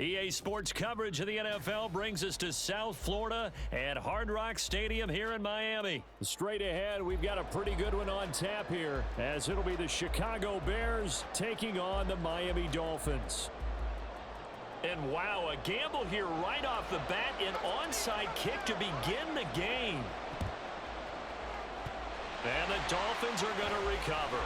EA Sports coverage of the NFL brings us to South Florida at Hard Rock Stadium here in Miami. Straight ahead, we've got a pretty good one on tap here, as it'll be the Chicago Bears taking on the Miami Dolphins. And wow, a gamble here right off the bat, an onside kick to begin the game. And the Dolphins are going to recover.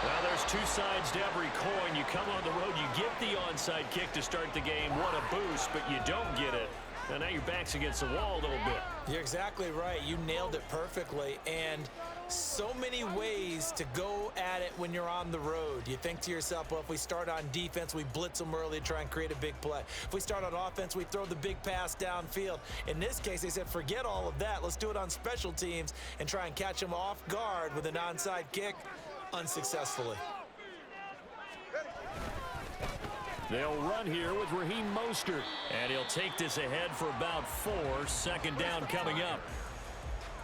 Well, there's two sides to every coin. You come on the road, you get the onside kick to start the game. What a boost, but you don't get it. And now your back's against the wall a little bit. You're exactly right. You nailed it perfectly. And so many ways to go at it when you're on the road. You think to yourself, well, if we start on defense, we blitz them early to try and create a big play. If we start on offense, we throw the big pass downfield. In this case, they said, forget all of that. Let's do it on special teams and try and catch them off guard with an onside kick. Unsuccessfully. They'll run here with Raheem Mostert, and he'll take this ahead for about 4. Second down coming up.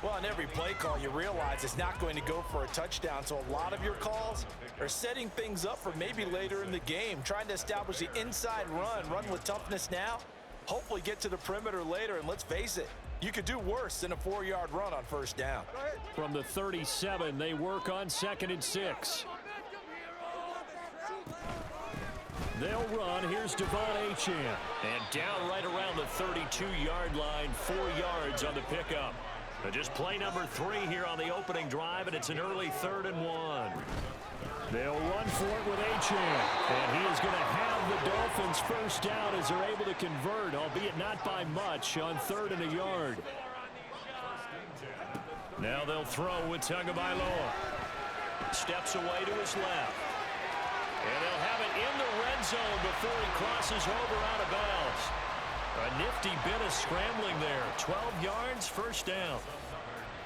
Well, on every play call, you realize it's not going to go for a touchdown, so a lot of your calls are setting things up for maybe later in the game, trying to establish the inside run with toughness now, hopefully get to the perimeter later, and let's face it, you could do worse than a 4-yard run on first down. From the 37, they work on 2nd and 6. They'll run. Here's Devon Achane. And down right around the 32-yard line, 4 yards on the pickup. Just play number 3 here on the opening drive, and it's an early 3rd and 1. They'll run for it with Achane. And he is going to have the Dolphins first down as they're able to convert, albeit not by much, on 3rd and a yard. Now they'll throw with Tagovailoa. Steps away to his left. And they'll have it in the red zone before he crosses over out of bounds. A nifty bit of scrambling there. 12 yards, first down.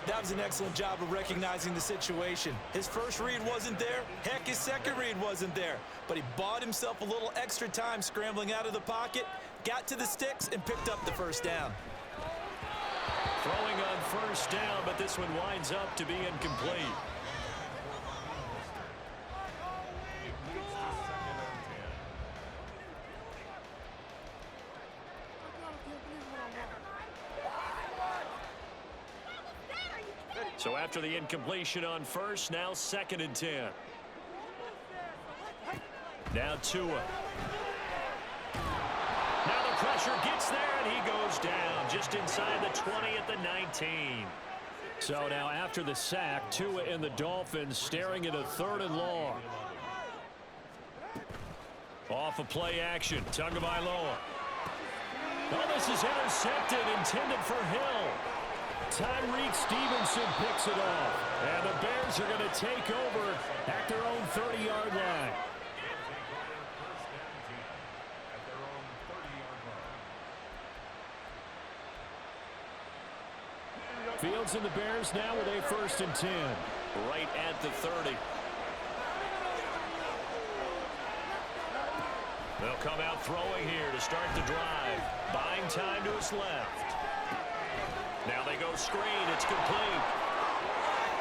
That was an excellent job of recognizing the situation. His first read wasn't there. Heck, his second read wasn't there. But he bought himself a little extra time scrambling out of the pocket, got to the sticks, and picked up the first down. Throwing on first down, but this one winds up to be incomplete. So after the incompletion on first, now 2nd and 10. Now Tua. Now the pressure gets there, and he goes down just inside the 20 at the 19. So now after the sack, Tua and the Dolphins staring at a 3rd and long. Off of play action, Tagovailoa. Oh, this is intercepted, intended for Hill. Tyreek Stevenson picks it off. And the Bears are going to take over at their own 30-yard line. Fields and the Bears now with a 1st and 10. Right at the 30. They'll come out throwing here to start the drive. Buying time to his left. Now they go screen. It's complete.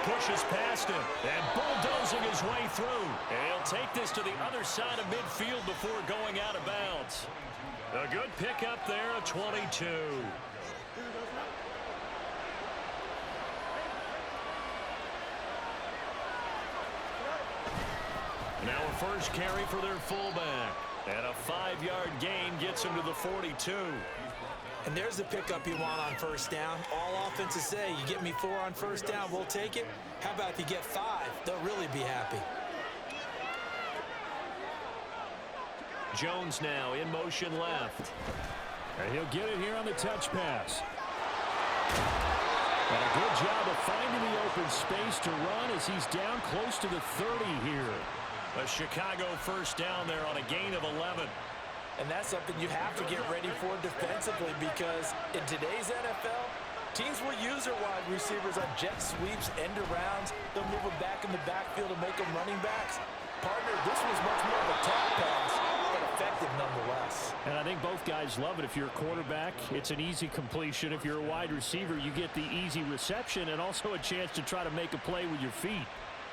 Pushes past him and bulldozing his way through. And he'll take this to the other side of midfield before going out of bounds. A good pickup there of 22. Now a first carry for their fullback. And a 5-yard gain gets him to the 42. And there's the pickup you want on first down. All offenses say, you get me 4 on first down, we'll take it. How about if you get 5? They'll really be happy. Jones now in motion left. And he'll get it here on the touch pass. And a good job of finding the open space to run as he's down close to the 30 here. A Chicago first down there on a gain of 11. And that's something you have to get ready for defensively, because in today's NFL, teams will use their wide receivers on jet sweeps, end arounds. They'll move them back in the backfield and make them running backs. Partner, this was much more of a tap pass, but effective nonetheless. And I think both guys love it. If you're a quarterback, it's an easy completion. If you're a wide receiver, you get the easy reception and also a chance to try to make a play with your feet.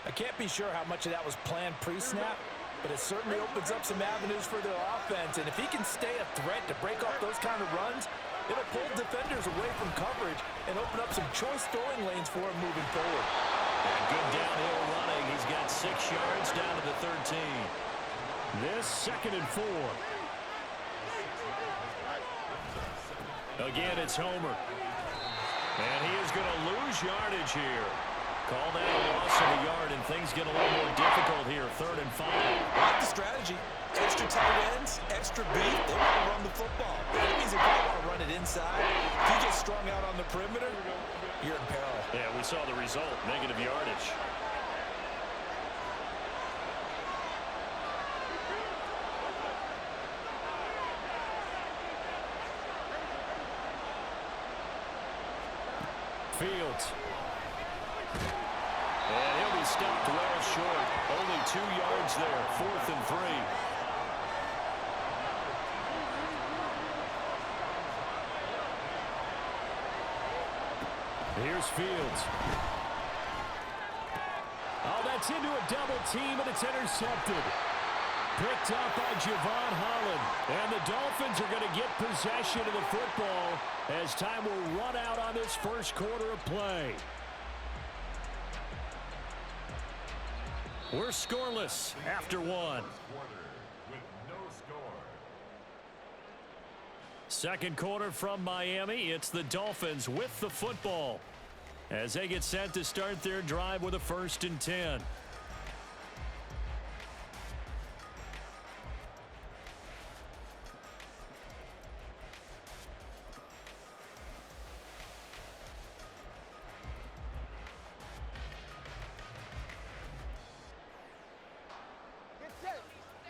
I can't be sure how much of that was planned pre-snap, but it certainly opens up some avenues for their offense. And if he can stay a threat to break off those kind of runs, it'll pull defenders away from coverage and open up some choice throwing lanes for him moving forward. And good downhill running. He's got 6 yards down to the 13. This 2nd and 4. Again, it's Homer. And he is going to lose yardage here. Call that a loss of a yard, and things get a little more difficult here. 3rd and 5. I like the strategy. Extra tight ends, extra beef. They want to run the football. That means if you want to run it inside, if you get strung out on the perimeter, you're in peril. Yeah, we saw the result. Negative yardage. Fields. And he'll be stopped well short. Only 2 yards there. 4th and 3. Here's Fields. Oh, that's into a double team, and it's intercepted. Picked up by Javon Holland. And the Dolphins are going to get possession of the football as time will run out on this first quarter of play. We're scoreless after 1. Second quarter from Miami. It's the Dolphins with the football as they get set to start their drive with a 1st and 10.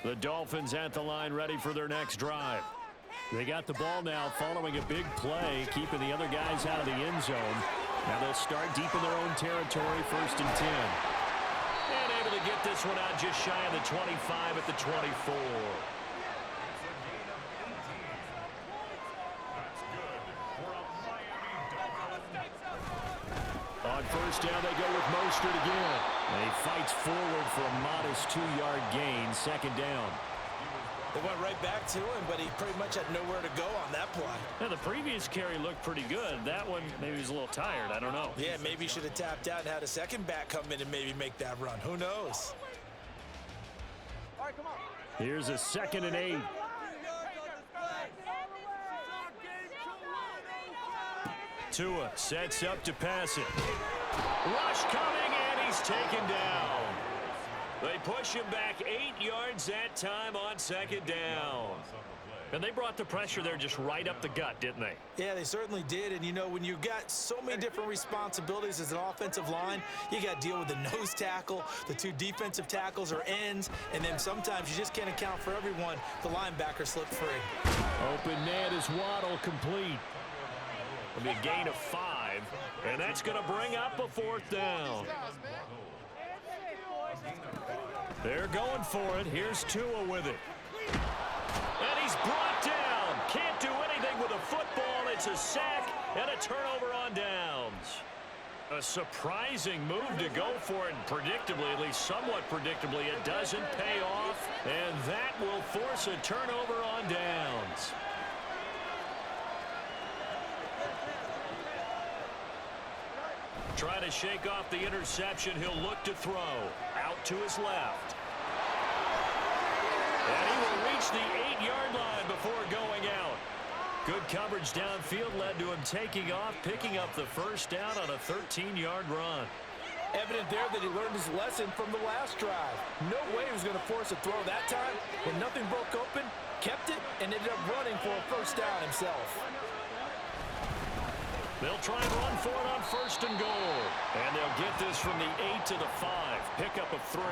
The Dolphins at the line ready for their next drive. They got the ball now following a big play, keeping the other guys out of the end zone. Now they'll start deep in their own territory, 1st and 10. And able to get this one out just shy of the 25 at the 24. On 1st down, they go with Mostert again. And he fights forward for a modest 2-yard gain, 2nd down. They went right back to him, but he pretty much had nowhere to go on that play. Now, the previous carry looked pretty good. That one, maybe he was a little tired. I don't know. Yeah, maybe he should have tapped out and had a second back come in and maybe make that run. Who knows? All right, come on. Here's a 2nd and 8. Tua sets up to pass it. Rush coming, and he's taken down. They push him back 8 yards that time on 2nd down. And they brought the pressure there just right up the gut, didn't they? Yeah, they certainly did. And, you know, when you've got so many different responsibilities as an offensive line, you got to deal with the nose tackle, the 2 defensive tackles or ends, and then sometimes you just can't account for everyone. The linebacker slipped free. Open net is Waddle complete. It'll be a gain of 5, and that's going to bring up a 4th down. They're going for it. Here's Tua with it. And he's brought down. Can't do anything with a football. It's a sack and a turnover on downs. A surprising move to go for it, and predictably, at least somewhat predictably, it doesn't pay off, and that will force a turnover on downs. Trying to shake off the interception. He'll look to throw. Out to his left. And he will reach the 8-yard line before going out. Good coverage downfield led to him taking off, picking up the 1st down on a 13-yard run. Evident there that he learned his lesson from the last drive. No way he was going to force a throw that time. When nothing broke open, kept it, and ended up running for a 1st down himself. They'll try and run for it on 1st and goal. And they'll get this from the 8 to the 5. Pickup of 3.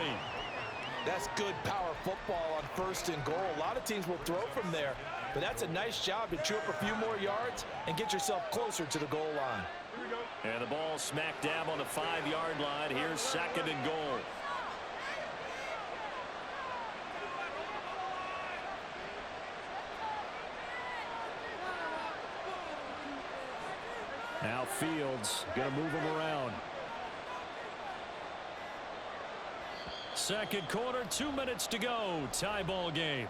That's good power football on 1st and goal. A lot of teams will throw from there, but that's a nice job to chew up a few more yards and get yourself closer to the goal line. And the ball smack dab on the 5-yard line. Here's 2nd and goal. Now Fields going to move him around. Second quarter, 2 minutes to go. Tie ball game.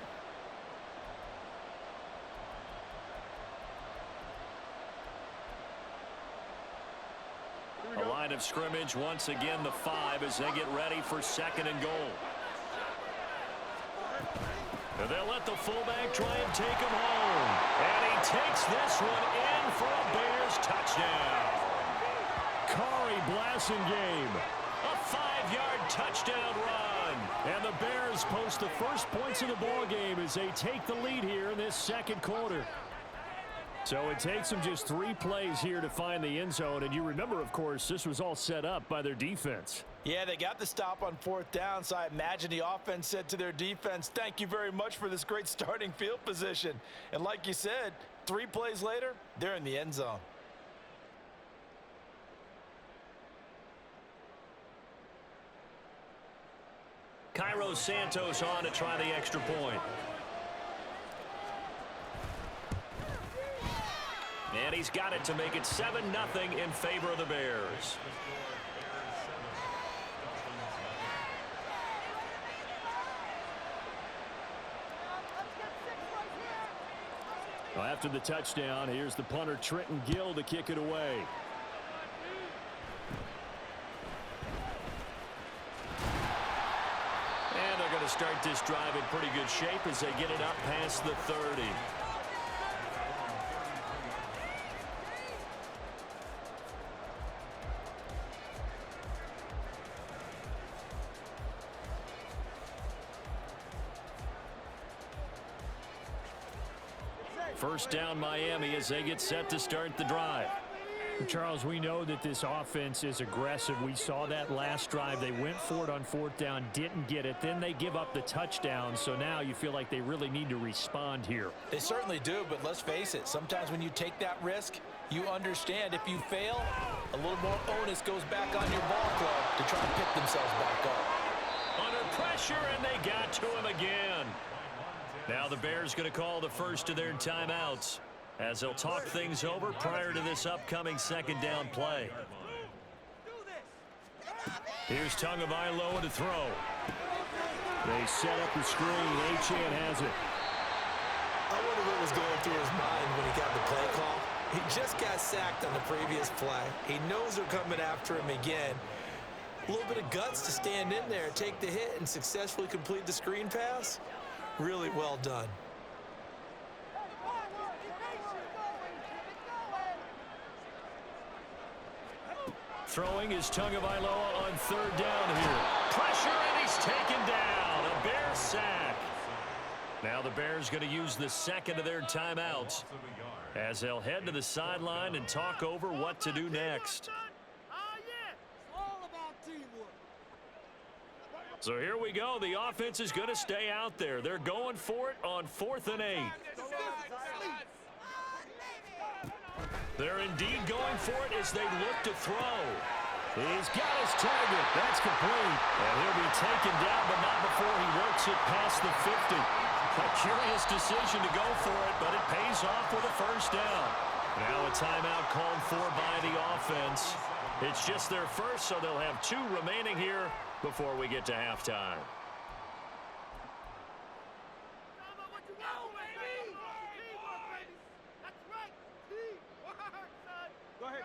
A line of scrimmage once again, the 5 as they get ready for second and goal. And they'll let the fullback try and take him home. And he takes this one in for a Bears touchdown. Corey Blasingame, a 5-yard touchdown run. And the Bears post the first points of the ball game as they take the lead here in this second quarter. So it takes them just 3 plays here to find the end zone. And you remember, of course, this was all set up by their defense. Yeah, they got the stop on 4th down, so I imagine the offense said to their defense, thank you very much for this great starting field position. And like you said, 3 plays later, they're in the end zone. Cairo Santos on to try the extra point. And he's got it to make it 7-0 in favor of the Bears. Well, after the touchdown, here's the punter Trenton Gill to kick it away. And they're going to start this drive in pretty good shape as they get it up past the 30. First down Miami as they get set to start the drive. Charles, we know that this offense is aggressive. We saw that last drive. They went for it on 4th down, didn't get it. Then they give up the touchdown. So now you feel like they really need to respond here. They certainly do, but let's face it. Sometimes when you take that risk, you understand if you fail, a little more onus goes back on your ball club to try and pick themselves back up. Under pressure, and they got to him again. Now the Bears going to call the first of their timeouts as they'll talk things over prior to this upcoming second down play. Here's Tagovailoa to throw. They set up the screen. Achane has it. I wonder what was going through his mind when he got the play call. He just got sacked on the previous play. He knows they're coming after him again. A little bit of guts to stand in there, take the hit, and successfully complete the screen pass. Really well done. Throwing is Tagovailoa on 3rd down here. Pressure, and he's taken down. A Bears sack. Now the Bears going to use the second of their timeouts as they'll head to the sideline and talk over what to do next. So here we go. The offense is going to stay out there. They're going for it on 4th and 8. They're indeed going for it as they look to throw. He's got his target. That's complete. And he'll be taken down, but not before he works it past the 50. A curious decision to go for it, but it pays off with a first down. Now a timeout called for by the offense. It's just their first, so they'll have 2 remaining here before we get to halftime. Go ahead.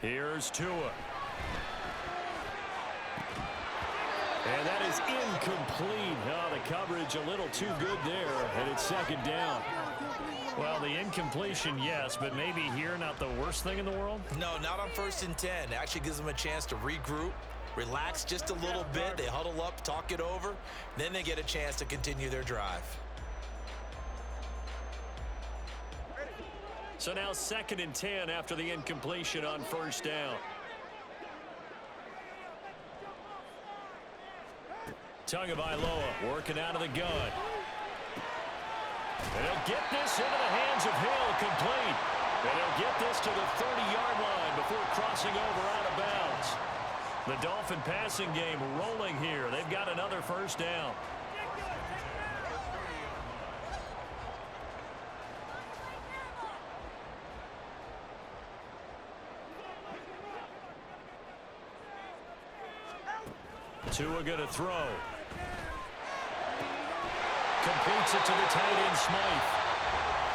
Here's Tua. And that is incomplete. Oh, the coverage a little too good there, and it's second down. Well, the incompletion, yes, but maybe here not the worst thing in the world? No, not on 1st and 10. It actually gives them a chance to regroup, relax just a little bit. They huddle up, talk it over. Then they get a chance to continue their drive. So now 2nd and 10 after the incompletion on 1st down. Tagovailoa working out of the gun. And he'll get this into the hands of Hill, complete. And he'll get this to the 30-yard line before crossing over out of bounds. The Dolphin passing game rolling here. They've got another first down. Tua going to throw. Completes it to the tight end, Smythe.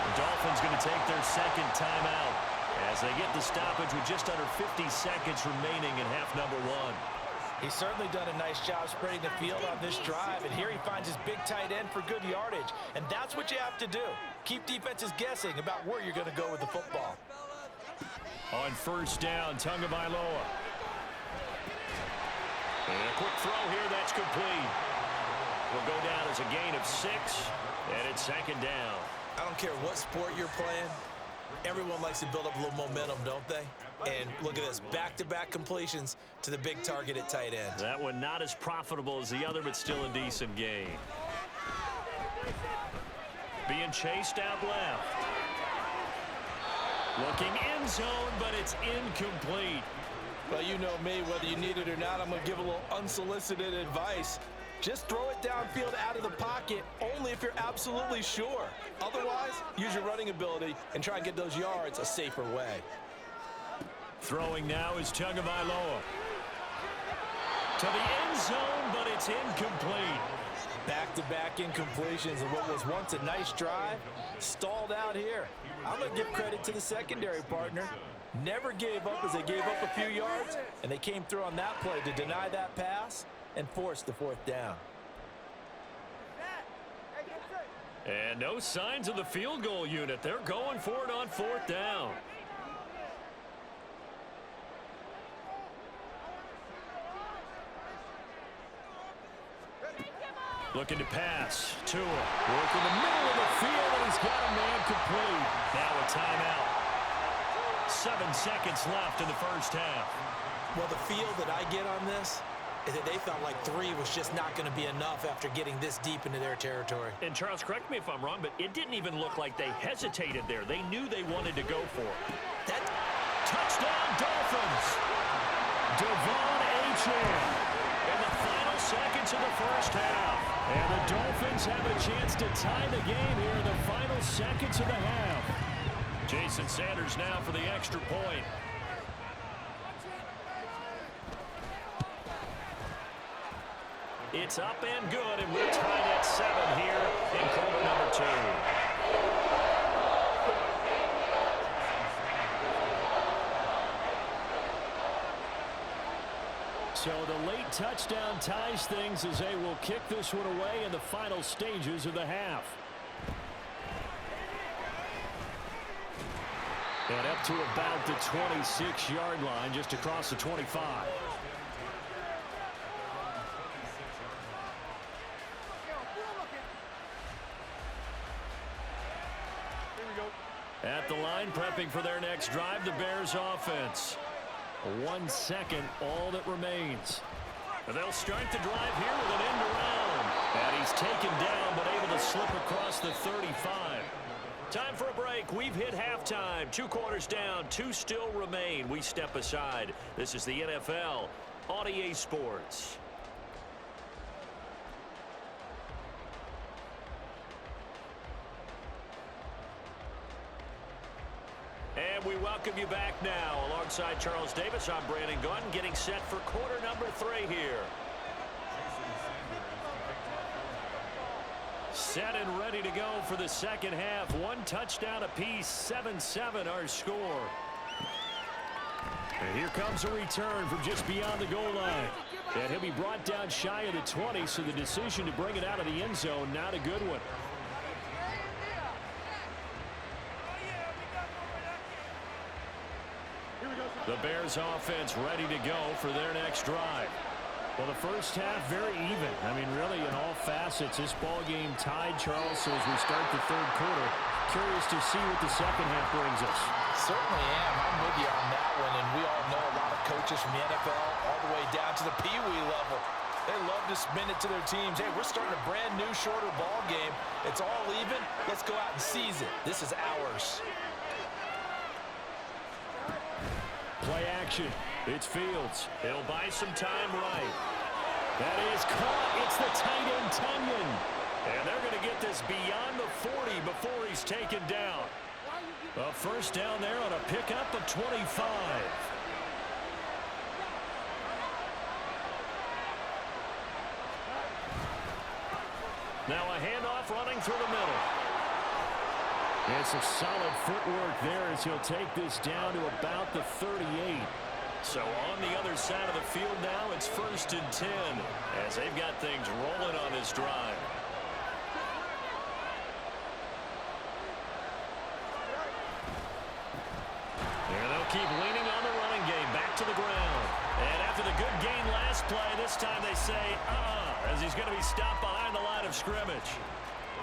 The Dolphins going to take their second timeout as they get the stoppage with just under 50 seconds remaining in half number one. He's certainly done a nice job spreading the field on this drive, and here he finds his big tight end for good yardage, and that's what you have to do. Keep defenses guessing about where you're going to go with the football. On first down, Tagovailoa. And a quick throw here, that's complete. Will go down as a gain of 6, and it's second down. I don't care what sport you're playing. Everyone likes to build up a little momentum, don't they? And look at this, back-to-back completions to the big target at tight end. That one not as profitable as the other, but still a decent gain. Being chased out left. Looking end zone, but it's incomplete. Well, you know me, whether you need it or not, I'm going to give a little unsolicited advice. Just throw it downfield out of the pocket, only if you're absolutely sure. Otherwise, use your running ability and try and get those yards a safer way. Throwing now is Tagovailoa. To the end zone, but it's incomplete. Back-to-back incompletions and what was once a nice drive, stalled out here. I'm going to give credit to the secondary partner. Never gave up as they gave up a few yards, and they came through on that play to deny that pass and force the fourth down. And no signs of the field goal unit. They're going for it on fourth down. Looking to pass. Tua working the middle of the field, and he's got a man complete. Now a timeout. 7 seconds left in the first half. Well, the feel that I get on this is that they felt like 3 was just not going to be enough after getting this deep into their territory. And Charles, correct me if I'm wrong, but it didn't even look like they hesitated there. They knew they wanted to go for it. That Touchdown, Dolphins! Devon Achane in the final seconds of the first half. And the Dolphins have a chance to tie the game here in the final seconds of the half. Jason Sanders now for the extra point. It's up and good, and we're tied at 7 here in quarter number 2. So the late touchdown ties things as they will kick this one away in the final stages of the half. And up to about the 26-yard line, just across the 25. At the line, prepping for their next drive, the Bears offense. 1 second, all that remains. And they'll start the drive here with an end around. And he's taken down, but able to slip across the 35. Time for a break. We've hit halftime. 2 quarters down, 2 still remain. We step aside. This is the NFL on EA Sports. And we welcome you back now. Alongside Charles Davis, I'm Brandon Gunn, getting set for quarter number 3 here. Set and ready to go for the second half. 1 touchdown apiece, 7-7 our score. And here comes a return from just beyond the goal line. And he'll be brought down shy of the 20, so the decision to bring it out of the end zone, not a good one. The Bears offense ready to go for their next drive. Well, the first half very even. I mean, really in all facets, this ball game tied, Charles. So as we start the third quarter, curious to see what the second half brings us. certainly am. I'm with you on that one, and we all know a lot of coaches from the NFL all the way down to the Pee-wee level. They love to spin it to their teams. Hey, we're starting a brand new, shorter ball game. It's all even. Let's go out and seize it. This is ours. Play action. It's Fields. He'll buy some time right. That is caught. It's the tight end, Tunyon. And they're going to get this beyond the 40 before he's taken down. A first down there on a pickup of 25. Now a handoff running through the middle. It's a solid footwork there as he'll take this down to about the 38. So on the other side of the field now, it's 1st and 10 as they've got things rolling on this drive. And they'll keep leaning on the running game back to the ground. And after the good gain last play, this time they say, as he's going to be stopped behind the line of scrimmage.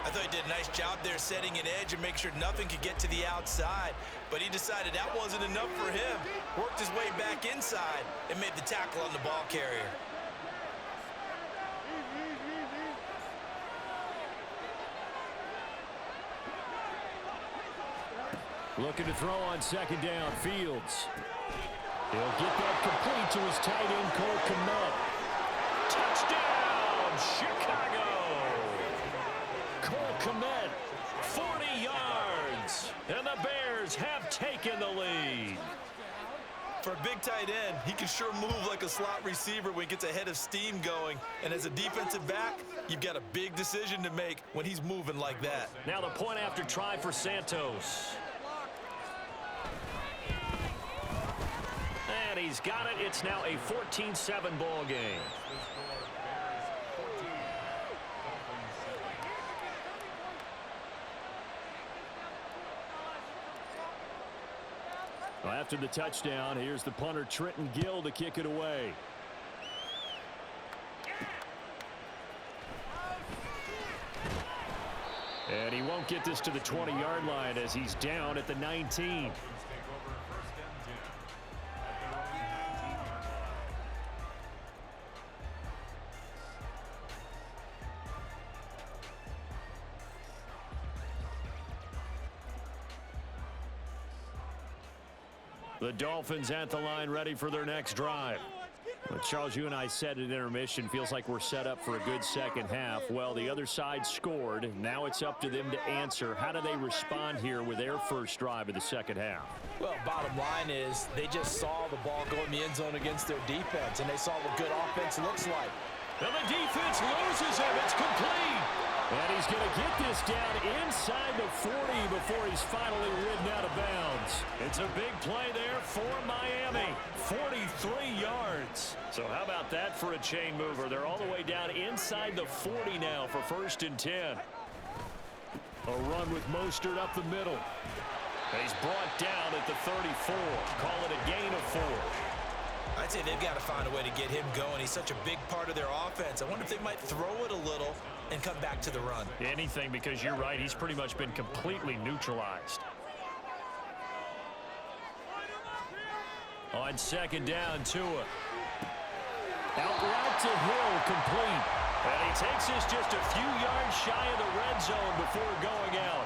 I thought he did a nice job there setting an edge and make sure nothing could get to the outside. But he decided that wasn't enough for him. Worked his way back inside and made the tackle on the ball carrier. Looking to throw on 2nd down. Fields. He'll get that complete to his tight end, Cole Kmet. Touchdown, Chicago! Cole Kmet, 40 yards, and the Bears have taken the lead. For a big tight end, he can sure move like a slot receiver when he gets a head of steam going. And as a defensive back, you've got a big decision to make when he's moving like that. Now the point after try for Santos. And he's got it. It's now a 14-7 ball game. Well, after the touchdown, here's the punter, Trenton Gill, to kick it away. And he won't get this to the 20-yard line as he's down at the 19. The Dolphins at the line, ready for their next drive. Well, Charles, you and I said at intermission, feels like we're set up for a good second half. Well, the other side scored. Now it's up to them to answer. How do they respond here with their first drive of the second half? Well, bottom line is they just saw the ball go in the end zone against their defense, and they saw what good offense looks like. And the defense loses him. It's complete. And he's going to get this down inside the 40 before he's finally ridden out of bounds. It's a big play there for Miami. 43 yards. So how about that for a chain mover? They're all the way down inside the 40 now for 1st and 10. A run with Mostert up the middle. He's brought down at the 34. Call it a gain of 4. I'd say they've got to find a way to get him going. He's such a big part of their offense. I wonder if they might throw it a little and come back to the run. Anything, because you're right. He's pretty much been completely neutralized. On 2nd down, Tua. Out route to Hill, complete. And he takes this just a few yards shy of the red zone before going out.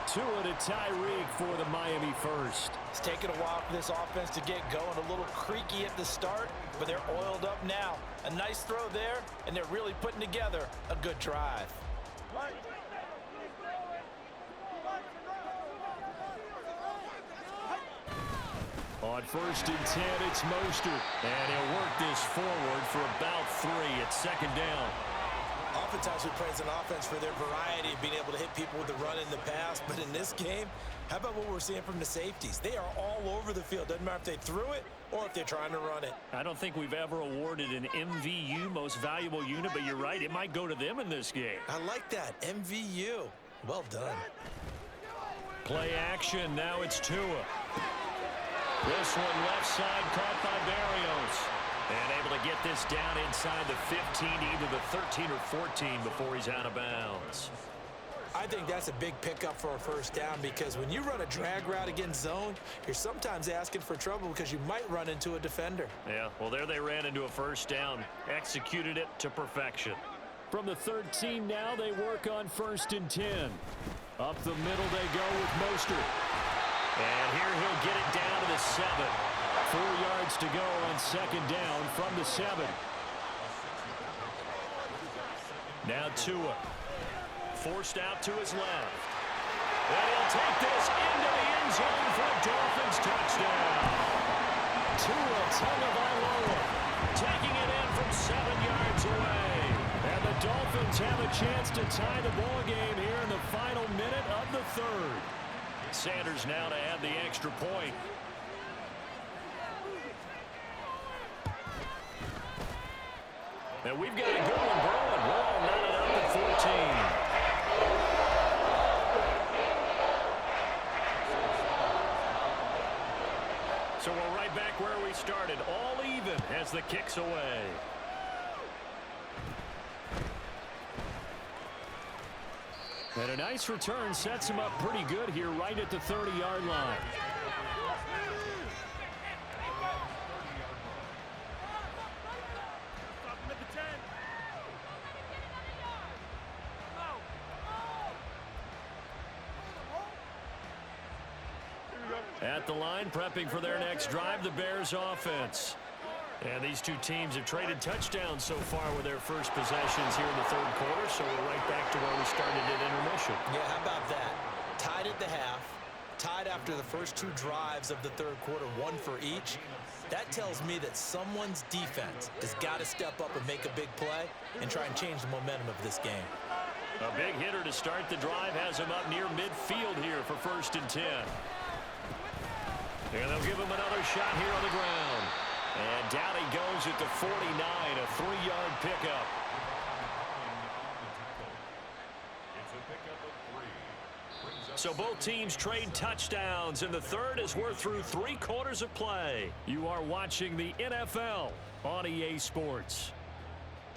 Tua to Tyreek for the Miami first. It's taken a while for this offense to get going. A little creaky at the start, but they're oiled up now. A nice throw there, and they're really putting together a good drive. On 1st and 10, it's Mostert. And he'll work this forward for about 3 at 2nd down. Oftentimes we praise an offense for their variety of being able to hit people with the run in the pass, but in this game, how about what we're seeing from the safeties? They are all over the field. Doesn't matter if they threw it or if they're trying to run it. I don't think we've ever awarded an MVU, most valuable unit, but you're right, it might go to them in this game. I like that, MVU. Well done. Play action, now it's Tua. This one left side caught by Barrios. And able to get this down inside the 15 to either the 13 or 14 before he's out of bounds. I think that's a big pickup for a 1st down because when you run a drag route against zone, you're sometimes asking for trouble because you might run into a defender. Yeah, well, there they ran into a 1st down. Executed it to perfection. From the 13 now, they work on 1st and 10. Up the middle they go with Mostert. And here he'll get it down to the 7. 4 yards to go on 2nd down from the 7. Now Tua. Forced out to his left. And he'll take this into the end zone for a Dolphins touchdown. Tua Tagovailoa taking it in from 7 yards away. And the Dolphins Fields have a chance to tie the ball game here in the final minute of the third. Sanders now to add the extra point. And we've got a good one brewing. We're all knotted up at 14. So we're right back where we started. All even as the kick's away. And a nice return sets him up pretty good here right at the 30-yard line. At the line, prepping for their next drive, the Bears offense. And these two teams have traded touchdowns so far with their first possessions here in the third quarter, so we're right back to where we started at intermission. Yeah, how about that? Tied at the half, tied after the first two drives of the third quarter, one for each. That tells me that someone's defense has got to step up and make a big play and try and change the momentum of this game. A big hitter to start the drive has him up near midfield here for 1st and 10. And they'll give him another shot here on the ground. And down he goes at the 49, a 3-yard pickup. So both teams trade touchdowns, and the third as we're through 3 quarters of play. You are watching the NFL on EA Sports.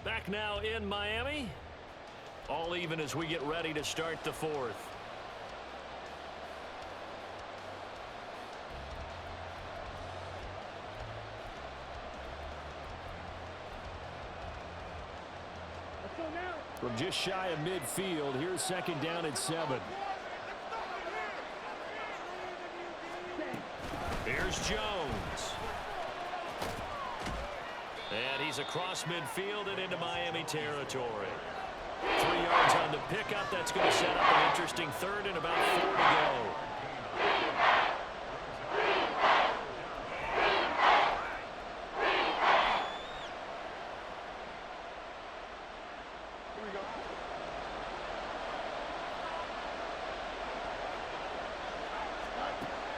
Back now in Miami. All even as we get ready to start the fourth. From just shy of midfield, here's 2nd down and 7. Here's Jones. And he's across midfield and into Miami territory. 3 yards on the pickup. That's going to set up an interesting third and about 4 to go.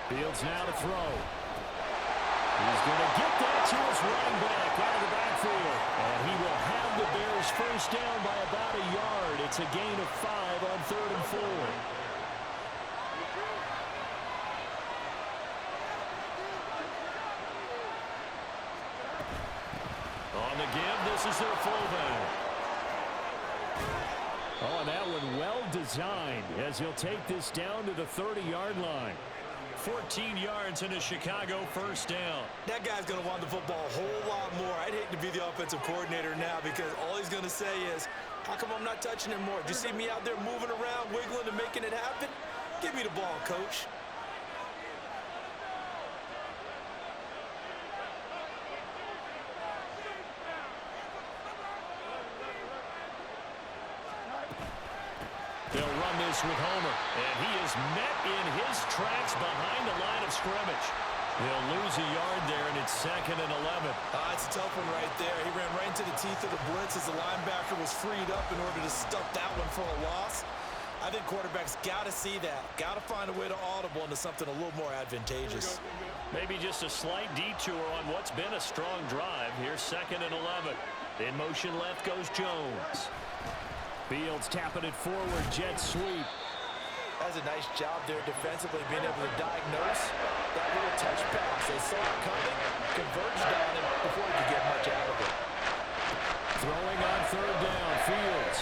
Fields now to throw. He's going to get that to his running back out of the backfield. And he will have the Bears first down by about a yard. It's a gain of 5 on 3rd and 4. On the give, this is their fullback. Oh, and that one well designed as he'll take this down to the 30-yard line. 14 yards and a Chicago first down. That guy's going to want the football a whole lot more. I'd hate to be the offensive coordinator now because all he's going to say is, how come I'm not touching it more? Do you see me out there moving around, wiggling and making it happen? Give me the ball, coach. They'll run this with Homer, and he is met in his tracks behind the line of scrimmage. They'll lose a yard there, and it's 2nd and 11. It's a tough one right there. He ran right into the teeth of the blitz as the linebacker was freed up in order to stuff that one for a loss. I think quarterbacks got to see that. Got to find a way to audible into something a little more advantageous. Maybe just a slight detour on what's been a strong drive. Here's 2nd and 11. In motion left goes Jones. Fields tapping it forward, jet sweep. That's a nice job there defensively, being able to diagnose that little touch pass. They saw it coming, converged on him before he could get much out of it. Throwing on 3rd down, Fields.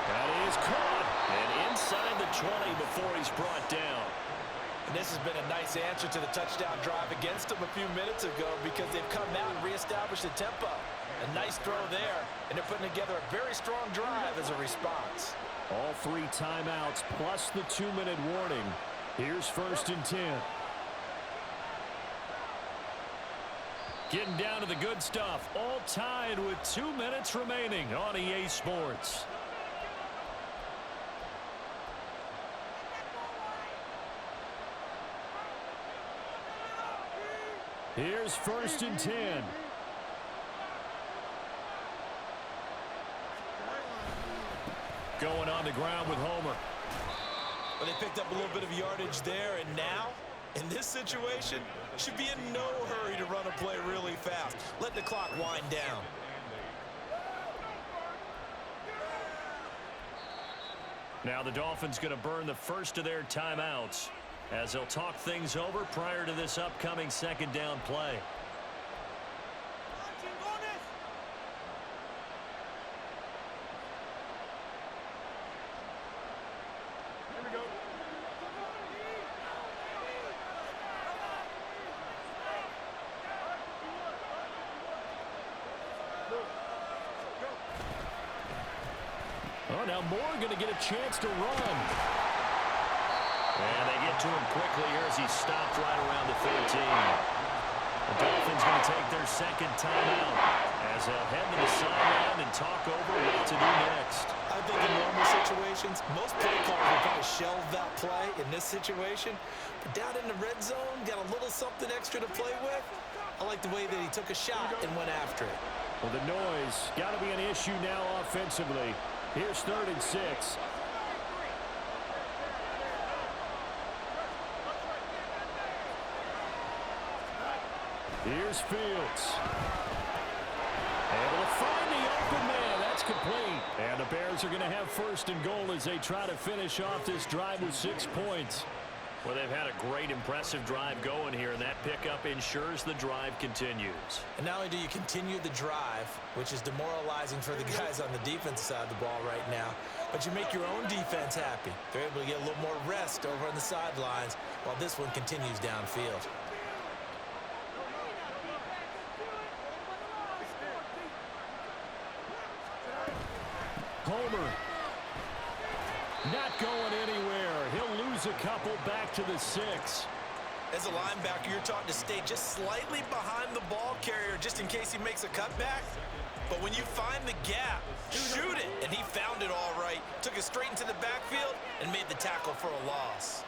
That is caught, and inside the 20 before he's brought down. And this has been a nice answer to the touchdown drive against them a few minutes ago because they've come out and reestablished the tempo. A nice throw there, and they're putting together a very strong drive as a response. All 3 timeouts plus the 2-minute warning. Here's 1st and 10. Getting down to the good stuff. All tied with 2 minutes remaining on EA Sports. Here's 1st and 10. going on the ground with Homer. Well, they picked up a little bit of yardage there, and now, in this situation, should be in no hurry to run a play really fast. Let the clock wind down. Now the Dolphins going to burn the first of their timeouts as they'll talk things over prior to this upcoming second down play. Oh, now Moore going to get a chance to run. And they get to him quickly here as he's stopped right around the 13. The Dolphins going to take their second timeout as they'll head to the sideline and talk over what to do next. I think in normal situations, most play callers would probably shelve that play in this situation. But down in the red zone, got a little something extra to play with. I like the way that he took a shot and went after it. Well, the noise got to be an issue now offensively. Here's 3rd and 6. Here's Fields. Able to find the open man. That's complete. And the Bears are going to have 1st and goal as they try to finish off this drive with 6 points. Well, they've had a great, impressive drive going here, and that pickup ensures the drive continues. And not only do you continue the drive, which is demoralizing for the guys on the defense side of the ball right now, but you make your own defense happy. They're able to get a little more rest over on the sidelines while this one continues downfield. Homer not going anywhere. He'll lose a couple back to the 6. As a linebacker, you're taught to stay just slightly behind the ball carrier just in case he makes a cutback. But when you find the gap, shoot it. And he found it all right. Took it straight into the backfield and made the tackle for a loss.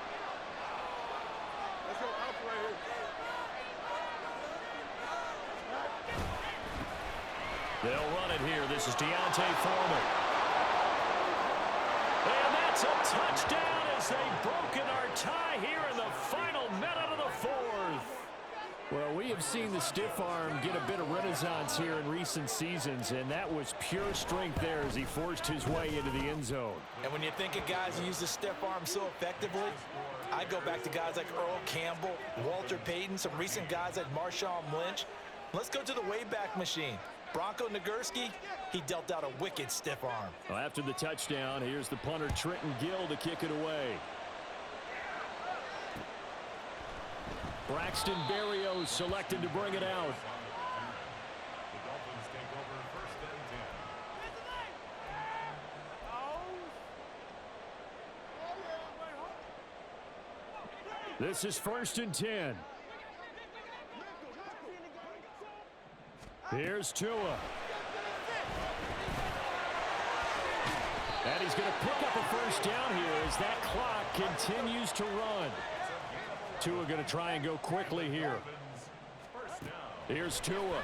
Let's go out right here. They'll run it here. This is Deontay Foreman. And that's a touchdown as they've broken our tie here in the final minute of the 4th. Well, we have seen the stiff arm get a bit of renaissance here in recent seasons, and that was pure strength there as he forced his way into the end zone. And when you think of guys who use the stiff arm so effectively, I go back to guys like Earl Campbell, Walter Payton, some recent guys like Marshawn Lynch. Let's go to the Wayback Machine. Bronco Nagurski, he dealt out a wicked stiff arm. Well, after the touchdown, here's the punter Trenton Gill to kick it away. Braxton Berrios selected to bring it out. This is 1st and 10. Here's Tua. And he's going to pick up a 1st down here as that clock continues to run. Tua going to try and go quickly here. Here's Tua.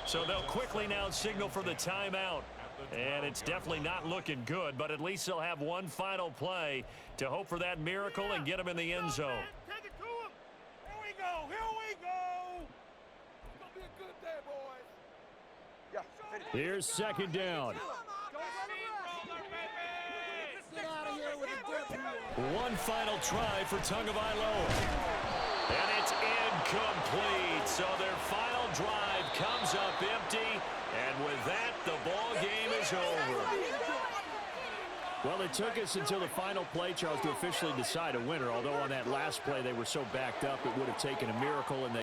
So they'll quickly now signal for the timeout. And it's definitely not looking good, but at least they'll have one final play to hope for that miracle and get them in the end zone. Take it to him. Here we go. Here we go. It's going to be a good day, boys. Yeah. Here's 2nd down. Get out of here with a W. One final try for Tagovailoa. And it's incomplete. So their final drive comes up empty. And with that, the ball game is over. Well, it took us until the final play, Charles, to officially decide a winner. Although on that last play they were so backed up, it would have taken a miracle, and they